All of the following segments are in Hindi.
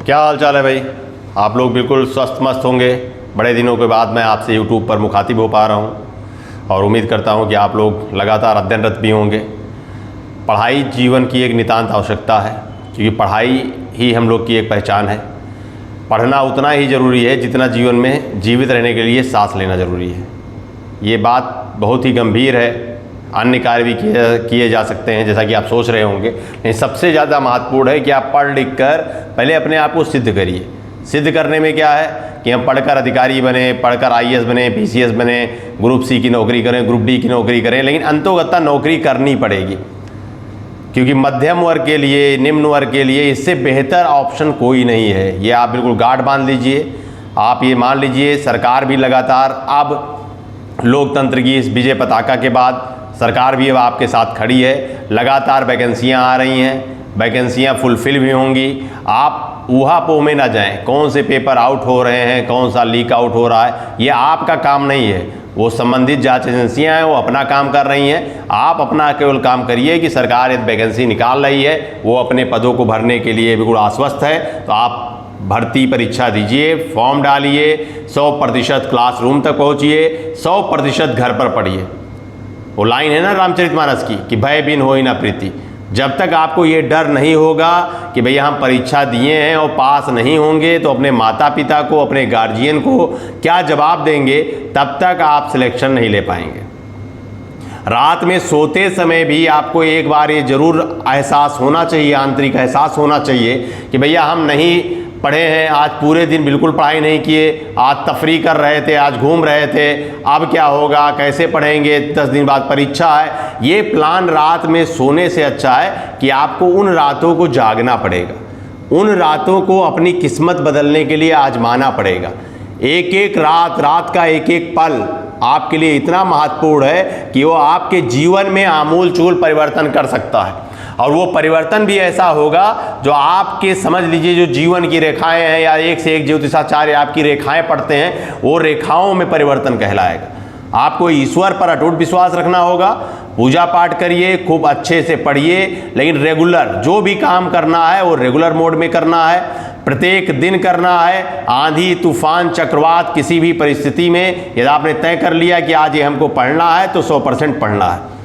क्या हाल चाल है भाई? आप लोग बिल्कुल स्वस्थ मस्त होंगे। बड़े दिनों के बाद मैं आपसे यूट्यूब पर मुखातिब हो पा रहा हूँ और उम्मीद करता हूँ कि आप लोग लगातार अध्ययनरत भी होंगे। पढ़ाई जीवन की एक नितांत आवश्यकता है, क्योंकि पढ़ाई ही हम लोग की एक पहचान है। पढ़ना उतना ही ज़रूरी है जितना जीवन में जीवित रहने के लिए सांस लेना ज़रूरी है। ये बात बहुत ही गंभीर है। अन्य कार्य भी किए जा सकते हैं जैसा कि आप सोच रहे होंगे, लेकिन सबसे ज़्यादा महत्वपूर्ण है कि आप पढ़ लिख कर पहले अपने आप को सिद्ध करिए। सिद्ध करने में क्या है कि हम पढ़कर अधिकारी बने, पढ़कर आईएएस बने, पीसीएस बने, ग्रुप सी की नौकरी करें, ग्रुप डी की नौकरी करें, लेकिन अंतोगत्ता नौकरी करनी पड़ेगी, क्योंकि मध्यम वर्ग के लिए, निम्न वर्ग के लिए इससे बेहतर ऑप्शन कोई नहीं है। ये आप बिल्कुल गांठ बांध लीजिए। आप ये मान लीजिए, सरकार भी लगातार अब लोकतंत्र की इस विजय पताका के बाद सरकार भी अब आपके साथ खड़ी है। लगातार वैकेंसियां आ रही हैं, वैकेंसियां फुलफिल भी होंगी। आप ऊहापोह में ना जाएं, कौन से पेपर आउट हो रहे हैं, कौन सा लीक आउट हो रहा है, ये आपका काम नहीं है। वो संबंधित जांच एजेंसियां हैं, वो अपना काम कर रही हैं। आप अपना केवल काम करिए कि सरकार एक वैकेंसी निकाल रही है, वो अपने पदों को भरने के लिए बिल्कुल आश्वस्त है, तो आप भर्ती परीक्षा दीजिए, फॉर्म डालिए, 100% क्लासरूम तक पहुँचिए, 100% घर पर पढ़िए। वो लाइन है ना रामचरितमानस की कि भय बिन होई ना प्रीति। जब तक आपको ये डर नहीं होगा कि भैया हम परीक्षा दिए हैं और पास नहीं होंगे तो अपने माता पिता को, अपने गार्जियन को क्या जवाब देंगे, तब तक आप सिलेक्शन नहीं ले पाएंगे। रात में सोते समय भी आपको एक बार ये जरूर एहसास होना चाहिए, आंतरिक एहसास होना चाहिए कि भैया हम नहीं पढ़े हैं, आज पूरे दिन बिल्कुल पढ़ाई नहीं किए, आज तफरी कर रहे थे, आज घूम रहे थे, अब क्या होगा, कैसे पढ़ेंगे, 10 दिन बाद परीक्षा है। ये प्लान रात में सोने से अच्छा है कि आपको उन रातों को जागना पड़ेगा, उन रातों को अपनी किस्मत बदलने के लिए आजमाना पड़ेगा। एक एक रात का एक एक पल आपके लिए इतना महत्वपूर्ण है कि वो आपके जीवन में आमूल चूल परिवर्तन कर सकता है। और वो परिवर्तन भी ऐसा होगा जो आपके, समझ लीजिए, जो जीवन की रेखाएं हैं या एक से एक ज्योतिषाचार्य आपकी रेखाएं पढ़ते हैं, वो रेखाओं में परिवर्तन कहलाएगा। आपको ईश्वर पर अटूट विश्वास रखना होगा, पूजा पाठ करिए, खूब अच्छे से पढ़िए, लेकिन रेगुलर जो भी काम करना है वो रेगुलर मोड में करना है, प्रत्येक दिन करना है। आंधी, तूफान, चक्रवात, किसी भी परिस्थिति में यदि आपने तय कर लिया कि आज ये हमको पढ़ना है तो 100% पढ़ना है।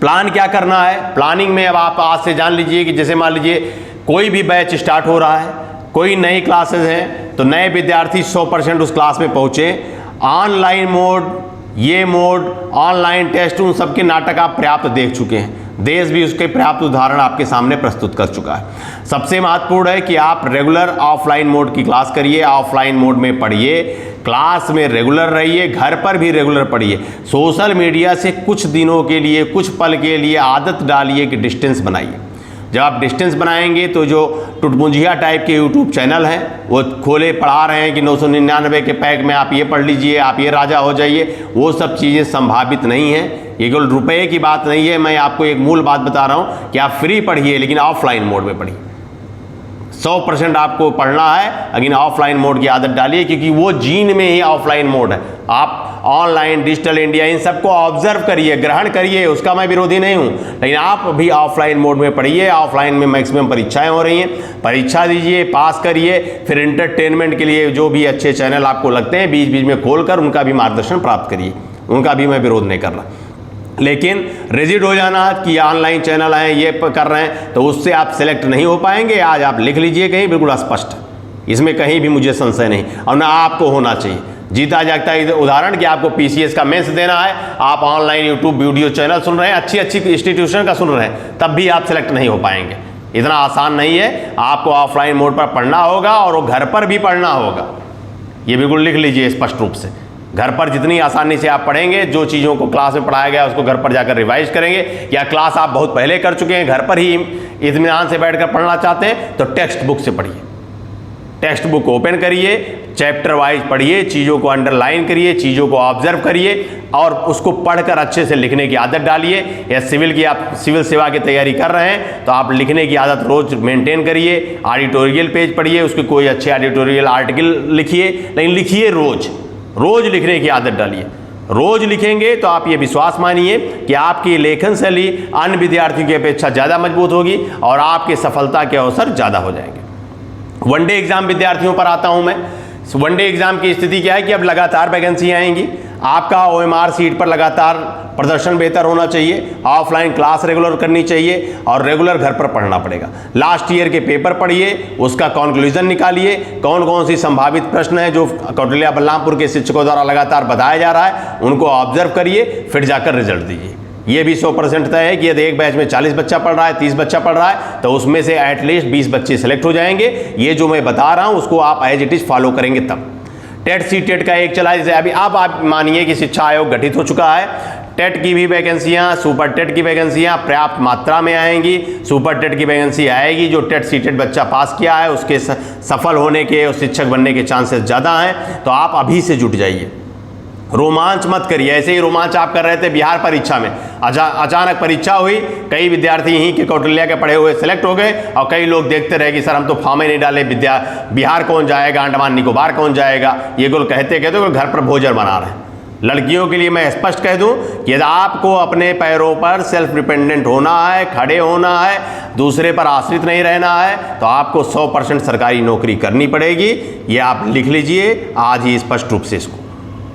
प्लान क्या करना है? प्लानिंग में अब आप आज से जान लीजिए कि जैसे मान लीजिए कोई भी बैच स्टार्ट हो रहा है, कोई नई क्लासेस हैं, तो नए विद्यार्थी 100% उस क्लास में पहुँचे। ऑनलाइन मोड, ये मोड, ऑनलाइन टेस्ट, उन सबके नाटक आप पर्याप्त देख चुके हैं। देश भी उसके पर्याप्त उदाहरण आपके सामने प्रस्तुत कर चुका है। सबसे महत्वपूर्ण है कि आप रेगुलर ऑफलाइन मोड की क्लास करिए, ऑफलाइन मोड में पढ़िए, क्लास में रेगुलर रहिए, घर पर भी रेगुलर पढ़िए। सोशल मीडिया से कुछ दिनों के लिए, कुछ पल के लिए आदत डालिए कि डिस्टेंस बनाइए। जब आप डिस्टेंस बनाएंगे तो जो टुटमुंजिया टाइप के यूट्यूब चैनल हैं वो खोले पढ़ा रहे हैं कि 999 के पैक में आप ये पढ़ लीजिए, आप ये राजा हो जाइए, वो सब चीज़ें संभावित नहीं हैं। ये केवल रुपए की बात नहीं है, मैं आपको एक मूल बात बता रहा हूँ कि आप फ्री पढ़िए लेकिन ऑफलाइन मोड में पढ़िए। 100% आपको पढ़ना है, लेकिन ऑफलाइन मोड की आदत डालिए, क्योंकि वो जीन में ही ऑफलाइन मोड है। आप ऑनलाइन, डिजिटल इंडिया, इन सबको ऑब्जर्व करिए, ग्रहण करिए, उसका मैं विरोधी नहीं हूँ, लेकिन आप भी ऑफलाइन मोड में पढ़िए। ऑफलाइन में मैक्सिमम परीक्षाएं हो रही हैं, परीक्षा दीजिए, पास करिए, फिर एंटरटेनमेंट के लिए जो भी अच्छे चैनल आपको लगते हैं बीच बीच में खोलकर उनका भी मार्गदर्शन प्राप्त करिए, उनका भी मैं विरोध नहीं कर रहा। लेकिन रिजिड हो जाना कि ऑनलाइन चैनल हैं, ये कर रहे हैं, तो उससे आप सिलेक्ट नहीं हो पाएंगे। आज आप लिख लीजिए कहीं, बिल्कुल स्पष्ट, इसमें कहीं भी मुझे संशय नहीं, और ना आपको होना चाहिए। जीता जागता उदाहरण कि आपको पीसीएस का मेंस देना है, आप ऑनलाइन यूट्यूब वीडियो चैनल सुन रहे हैं, अच्छी अच्छी इंस्टीट्यूशन का सुन रहे हैं, तब भी आप सिलेक्ट नहीं हो पाएंगे। इतना आसान नहीं है। आपको ऑफलाइन मोड पर पढ़ना होगा और वो घर पर भी पढ़ना होगा। ये बिल्कुल लिख लीजिए स्पष्ट रूप से। घर पर जितनी आसानी से आप पढ़ेंगे, जो चीज़ों को क्लास में पढ़ाया गया उसको घर पर जाकर रिवाइज करेंगे, या क्लास आप बहुत पहले कर चुके हैं, घर पर ही इत्मीनान से बैठकर पढ़ना चाहते हैं, तो टेक्स्ट बुक से पढ़िए। टेक्स्ट बुक ओपन करिए, चैप्टर वाइज पढ़िए, चीज़ों को अंडरलाइन करिए, चीज़ों को ऑब्जर्व करिए और उसको पढ़कर अच्छे से लिखने की आदत डालिए। या आप सिविल सेवा की तैयारी कर रहे हैं तो आप लिखने की आदत रोज मेंटेन करिए। ऑडिटोरियल पेज पढ़िए, उसके कोई अच्छे ऑडिटोरियल आर्टिकल लिखिए, लेकिन लिखिए रोज लिखने की आदत डालिए। रोज लिखेंगे तो आप ये विश्वास मानिए कि आपकी लेखन शैली अन्य विद्यार्थियों की अपेक्षा ज़्यादा मजबूत होगी और आपके सफलता के अवसर ज़्यादा हो जाएंगे। वनडे एग्जाम विद्यार्थियों पर आता हूं मैं। वनडे एग्जाम की स्थिति क्या है कि अब लगातार वैकेंसी आएंगी, आपका OMR सीट पर लगातार प्रदर्शन बेहतर होना चाहिए, ऑफलाइन क्लास रेगुलर करनी चाहिए और रेगुलर घर पर पढ़ना पड़ेगा। लास्ट ईयर के पेपर पढ़िए, उसका कंक्लूजन निकालिए, कौन कौन सी संभावित प्रश्न है जो कौटिल्या बलरामपुर के शिक्षकों द्वारा लगातार बताया जा रहा है, उनको ऑब्जर्व करिए, फिर जाकर रिजल्ट दीजिए। ये भी 100% तय है कि यदि एक बैच में 40 बच्चा पढ़ रहा है, 30 बच्चा पढ़ रहा है, तो उसमें से एटलीस्ट 20 बच्चे सेलेक्ट हो जाएंगे। ये जो मैं बता रहा हूं उसको आप एज इट इज फॉलो करेंगे तब। टेट सी-टेट का एक चला, जैसे अभी अब आप मानिए कि शिक्षा आयोग गठित हो चुका है, टेट की भी वैकेंसियां, सुपर टेट की वैकेंसियां पर्याप्त मात्रा में आएंगी। सुपर टेट की वैकेंसी आएगी, जो टेट सी-टेट बच्चा पास किया है उसके सफल होने के और शिक्षक बनने के चांसेस ज़्यादा हैं। तो आप अभी से जुट जाइए, रोमांच मत करिए। ऐसे ही रोमांच आप कर रहे थे बिहार परीक्षा में, अचानक परीक्षा हुई, कई विद्यार्थी यहीं के कौटिल्या के पढ़े हुए सेलेक्ट हो गए और कई लोग देखते रहे कि सर हम तो फॉर्म ही नहीं डाले, बिहार कौन जाएगा, अंडमान निकोबार कौन जाएगा, ये लोग कहते घर पर भोजन बना रहे हैं। लड़कियों के लिए मैं स्पष्ट कह दूं कि यदि आपको अपने पैरों पर सेल्फ डिपेंडेंट होना है, खड़े होना है, दूसरे पर आश्रित नहीं रहना है, तो आपको 100% सरकारी नौकरी करनी पड़ेगी। ये आप लिख लीजिए आज ही स्पष्ट रूप से इसको,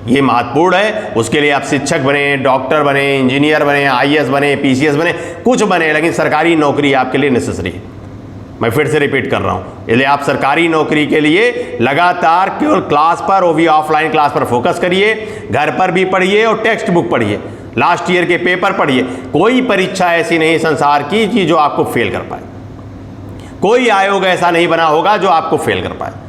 ये महत्वपूर्ण है। उसके लिए आप शिक्षक बने, डॉक्टर बने, इंजीनियर बने, IAS बने, PCS बने, कुछ बने, लेकिन सरकारी नौकरी आपके लिए नेसेसरी है। मैं फिर से रिपीट कर रहा हूं, इसलिए आप सरकारी नौकरी के लिए लगातार केवल क्लास पर, वो भी ऑफलाइन क्लास पर फोकस करिए, घर पर भी पढ़िए और टेक्स्ट बुक पढ़िए, लास्ट ईयर के पेपर पढ़िए। कोई परीक्षा ऐसी नहीं संसार की कि जो आपको फेल कर पाए, कोई आयोग ऐसा नहीं बना होगा जो आपको फेल कर पाए।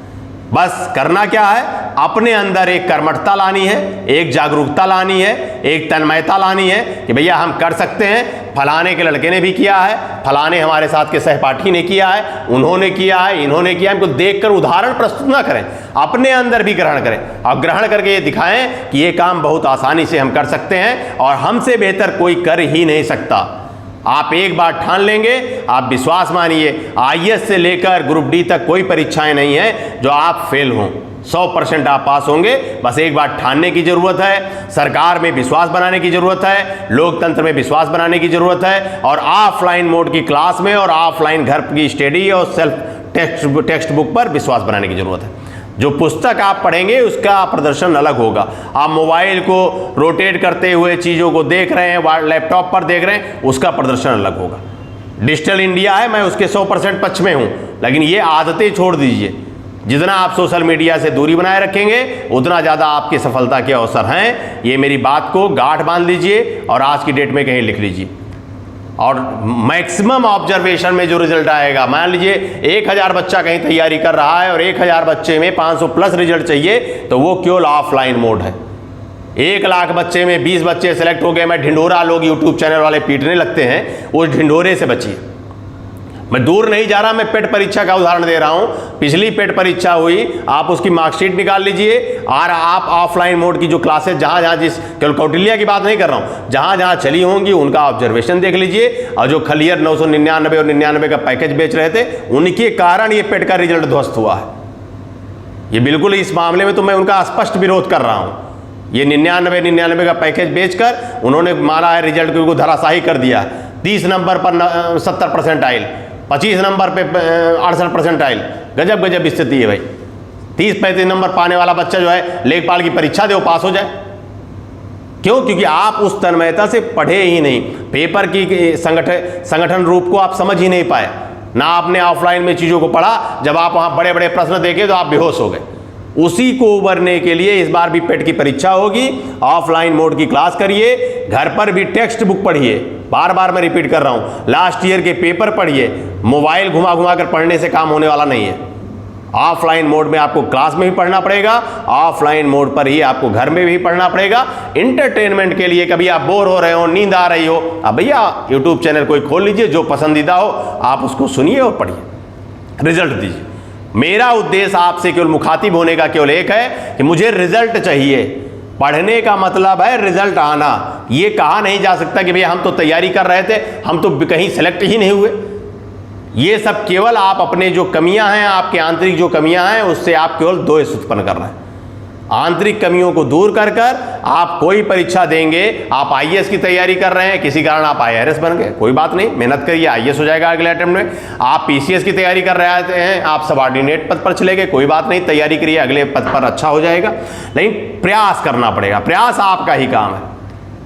बस करना क्या है, अपने अंदर एक कर्मठता लानी है, एक जागरूकता लानी है, एक तन्मयता लानी है कि भैया हम कर सकते हैं। फलाने के लड़के ने भी किया है, फलाने हमारे साथ के सहपाठी ने किया है, उन्होंने किया है, इन्होंने किया है। इनको देखकर उदाहरण प्रस्तुत ना करें, अपने अंदर भी ग्रहण करें और ग्रहण करके ये दिखाएं कि ये काम बहुत आसानी से हम कर सकते हैं और हमसे बेहतर कोई कर ही नहीं सकता। आप एक बार ठान लेंगे, आप विश्वास मानिए, IAS से लेकर ग्रुप D तक कोई परीक्षाएं नहीं है जो आप फेल हों, 100% आप पास होंगे। बस एक बार ठानने की जरूरत है, सरकार में विश्वास बनाने की जरूरत है, लोकतंत्र में विश्वास बनाने की जरूरत है और ऑफलाइन मोड की क्लास में और ऑफलाइन घर की स्टडी और सेल्फ टेक्स्ट बुक पर विश्वास बनाने की जरूरत है। जो पुस्तक आप पढ़ेंगे उसका प्रदर्शन अलग होगा। आप मोबाइल को रोटेट करते हुए चीज़ों को देख रहे हैं, लैपटॉप पर देख रहे हैं, उसका प्रदर्शन अलग होगा। डिजिटल इंडिया है, मैं उसके 100% पक्ष में हूं, लेकिन ये आदतें छोड़ दीजिए। जितना आप सोशल मीडिया से दूरी बनाए रखेंगे उतना ज़्यादा आपकी सफलता के अवसर हैं। ये मेरी बात को गांठ बांध लीजिए और आज की डेट में कहीं लिख लीजिए। और मैक्सिमम ऑब्जर्वेशन में जो रिजल्ट आएगा, मान लीजिए 1000 बच्चा कहीं तैयारी कर रहा है और 1000 बच्चे में 500 प्लस रिजल्ट चाहिए, तो वो केवल ऑफलाइन मोड है। 1 लाख बच्चे में 20 बच्चे सेलेक्ट हो गए, मैं ढिंढोरा, लोग यूट्यूब चैनल वाले पीटने लगते हैं, उस ढिंढोरे से बचिए। मैं दूर नहीं जा रहा, मैं पेट परीक्षा का उदाहरण दे रहा हूं। पिछली पेट परीक्षा हुई, आप उसकी मार्कशीट निकाल लीजिए और आप ऑफलाइन मोड की जो क्लासेस जहां जहां, जिस केवल कौटिल्या की बात नहीं कर रहा हूं, जहां जहां चली होंगी उनका ऑब्जर्वेशन देख लीजिए। और जो खलियर 999 और 99 का पैकेज बेच रहे थे, उनके कारण ये पेट का रिजल्ट ध्वस्त हुआ है। ये बिल्कुल इस मामले में तो मैं उनका स्पष्ट विरोध कर रहा हूं। ये 99 का पैकेज बेचकर उन्होंने माना है रिजल्ट को धराशाही कर दिया। 30 नंबर पर 70 परसेंटाइल, 25 नंबर पे 68 परसेंटाइल, गजब गजब स्थिति है भाई। 30-35 नंबर पाने वाला बच्चा जो है लेखपाल की परीक्षा दे, वो पास हो जाए। क्यों? क्योंकि आप उस तन्मयता से पढ़े ही नहीं, पेपर की संगठन रूप को आप समझ ही नहीं पाए, ना आपने ऑफलाइन में चीज़ों को पढ़ा। जब आप वहाँ बड़े बड़े प्रश्न देखे तो आप बेहोश हो गए। उसी को उबरने के लिए इस बार भी पेट की परीक्षा होगी। ऑफलाइन मोड की क्लास करिए, घर पर भी टेक्स्ट बुक पढ़िए, बार बार मैं रिपीट कर रहा हूं, लास्ट ईयर के पेपर पढ़िए। मोबाइल घुमा घुमा कर पढ़ने से काम होने वाला नहीं है। ऑफलाइन मोड में आपको क्लास में भी पढ़ना पड़ेगा, ऑफलाइन मोड पर ही आपको घर में भी पढ़ना पड़ेगा। इंटरटेनमेंट के लिए कभी आप बोर हो रहे हो, नींद आ रही हो, अब भैया यूट्यूब चैनल कोई खोल लीजिए, जो पसंदीदा हो आप उसको सुनिए और पढ़िए, रिजल्ट दीजिए। मेरा उद्देश्य आपसे केवल मुखातिब होने का केवल एक है कि मुझे रिजल्ट चाहिए। पढ़ने का मतलब है रिजल्ट आना। ये कहा नहीं जा सकता कि भैया हम तो तैयारी कर रहे थे, हम तो कहीं सेलेक्ट ही नहीं हुए। ये सब केवल आप अपने जो कमियां हैं, आपके आंतरिक जो कमियां हैं, उससे आप केवल दोष उत्पन्न कर रहे हैं। आंतरिक कमियों को दूर कर कर आप कोई परीक्षा देंगे, आप आईएएस की तैयारी कर रहे हैं, किसी कारण आप आईआरएस बन गए, कोई बात नहीं, मेहनत करिए, आईएएस हो जाएगा अगले अटेम्प्ट में। आप पीसीएस की तैयारी कर रहे हैं, आप सबऑर्डिनेट पद पर चले गए, कोई बात नहीं, तैयारी करिए, अगले पद पर अच्छा हो जाएगा। लेकिन प्रयास करना पड़ेगा, प्रयास आपका ही काम है।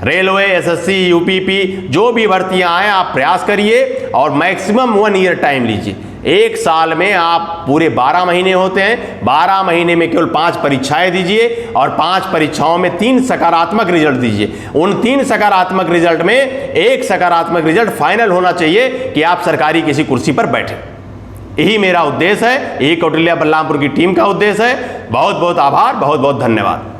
रेलवे, एसएससी, यूपीपी, जो भी भर्तियां आए आप प्रयास करिए और मैक्सिमम 1 ईयर टाइम लीजिए। एक साल में आप पूरे 12 महीने होते हैं, 12 महीने में केवल 5 परीक्षाएं दीजिए और 5 परीक्षाओं में 3 सकारात्मक रिजल्ट दीजिए। उन 3 सकारात्मक रिजल्ट में एक सकारात्मक रिजल्ट फाइनल होना चाहिए कि आप सरकारी किसी कुर्सी पर बैठे। यही मेरा उद्देश्य है, यही कौटिल्य बलरामपुर की टीम का उद्देश्य है। बहुत बहुत आभार, बहुत बहुत धन्यवाद।